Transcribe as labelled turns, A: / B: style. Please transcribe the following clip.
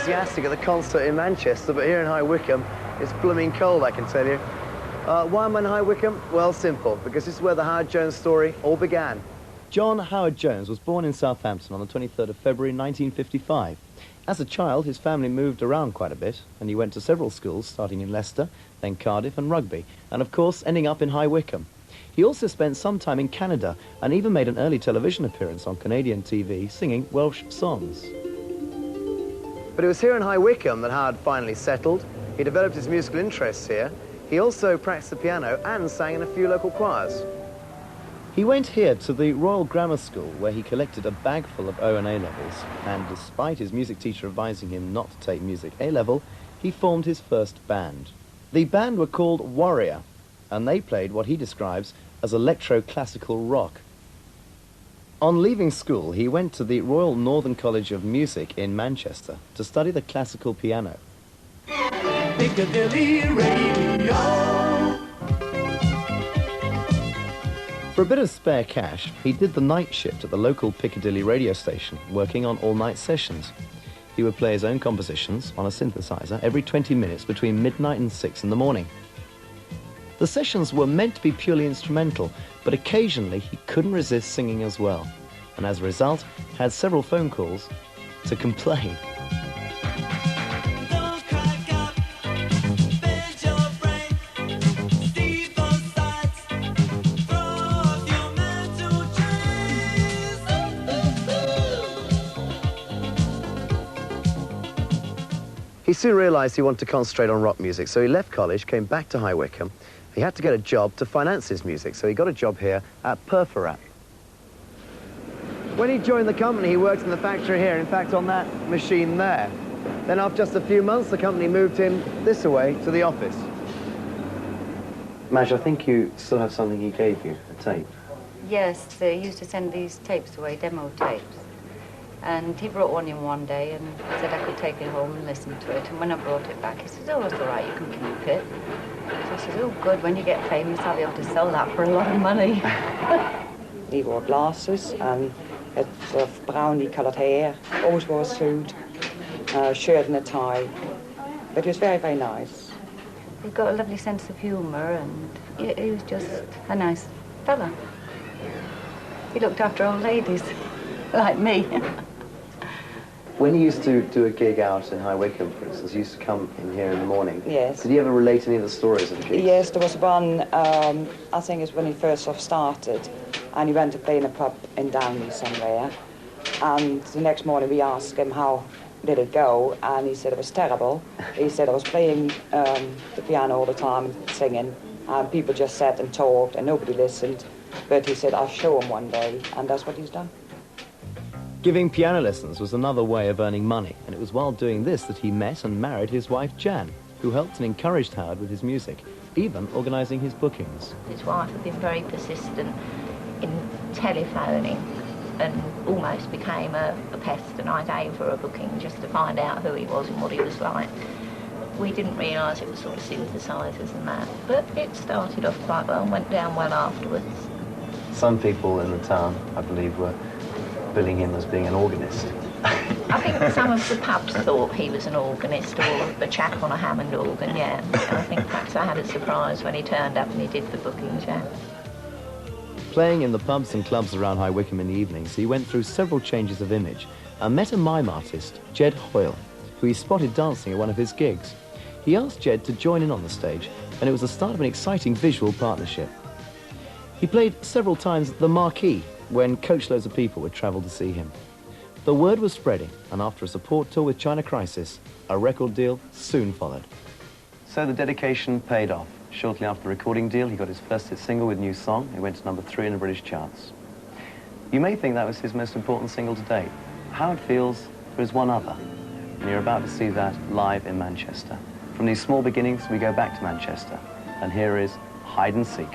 A: enthusiastic at the concert in Manchester, but here in High Wycombe, it's blooming cold, I can tell you. Why am I in High Wycombe? Well, simple, because this is where the Howard Jones story all began. John Howard Jones was born in Southampton on the 23rd of February 1955. As a child, his family moved around quite a bit, and he went to several schools, starting in Leicester, then Cardiff and Rugby, and of course ending up in High Wycombe. He also spent some time in Canada and even made an early television appearance on Canadian TV singing Welsh songs. But it was here in High Wycombe that Howard finally settled. He developed his musical interests here. He also practiced the piano and sang in a few local choirs. He went here to the Royal Grammar School, where he collected a bag full of O and A levels, and despite his music teacher advising him not to take music A-level, he formed his first band. The band were called Warrior, and they played what he describes as electro-classical rock. On leaving school, he went to the Royal Northern College of Music in Manchester to study the classical piano. Piccadilly Radio. For a bit of spare cash, he did the night shift at the local Piccadilly radio station, working on all-night sessions. He would play his own compositions on a synthesizer every 20 minutes between midnight and 6 in the morning. The sessions were meant to be purely instrumental, but occasionally he couldn't resist singing as well, and as a result, had several phone calls to complain. He soon realised he wanted to concentrate on rock music, so he left college, came back to High Wycombe. He had to get a job to finance his music, so he got a job here at Perforat. When he joined the company, he worked in the factory here, in fact, on that machine there. Then after just a few months, the company moved him this way to the office. Madge, I think you still have something he gave you, a tape.
B: Yes, they used to send these tapes away, demo tapes. And he brought one in one day and said I could take it home and listen to it. And when I brought it back, he said, oh, it's all right, you can keep it. So I said, oh, good, when you get famous, I'll be able to sell that for a lot of money.
C: He wore glasses and had sort of browny-coloured hair, always wore a suit, shirt and a tie. But he was very, very nice.
B: He got a lovely sense of humour and he was just a nice fella. He looked after old ladies, like me.
A: When you used to do a gig out in High Wycombe, for instance, you used to come in here in the morning.
C: Yes.
A: Did he ever relate any of the stories of the gigs?
C: Yes, there was one, I think it's when he first sort of started, and he went to play in a pub in Downey somewhere, and the next morning we asked him how did it go, and he said it was terrible. He said I was playing the piano all the time and singing, and people just sat and talked and nobody listened, but he said I'll show him one day, and that's what he's done.
A: Giving piano lessons was another way of earning money, and it was while doing this that he met and married his wife Jan, who helped and encouraged Howard with his music, even organising his bookings.
D: His wife had been very persistent in telephoning and almost became a pest, and I gave her a booking just to find out who he was and what he was like. We didn't realise it was sort of synthesisers and that, but it started off quite well and went down well afterwards.
A: Some people in the town, I believe, were billing him as being an organist.
D: I think some of the pubs thought he was an organist or a chap on a Hammond organ, yeah. I think perhaps I had a surprise when he turned up and he did the bookings, yeah.
A: Playing in the pubs and clubs around High Wycombe in the evenings, he went through several changes of image and met a mime artist, Jed Hoyle, who he spotted dancing at one of his gigs. He asked Jed to join in on the stage, and it was the start of an exciting visual partnership. He played several times at the Marquee, when coachloads of people would travel to see him. The word was spreading, and after a support tour with China Crisis, a record deal soon followed. So the dedication paid off. Shortly after the recording deal, he got his first hit single with New Song. It went to #3 in the British charts. You may think that was his most important single to date. Howard feels there is one other, and you're about to see that live in Manchester. From these small beginnings, we go back to Manchester, and here is Hide and Seek.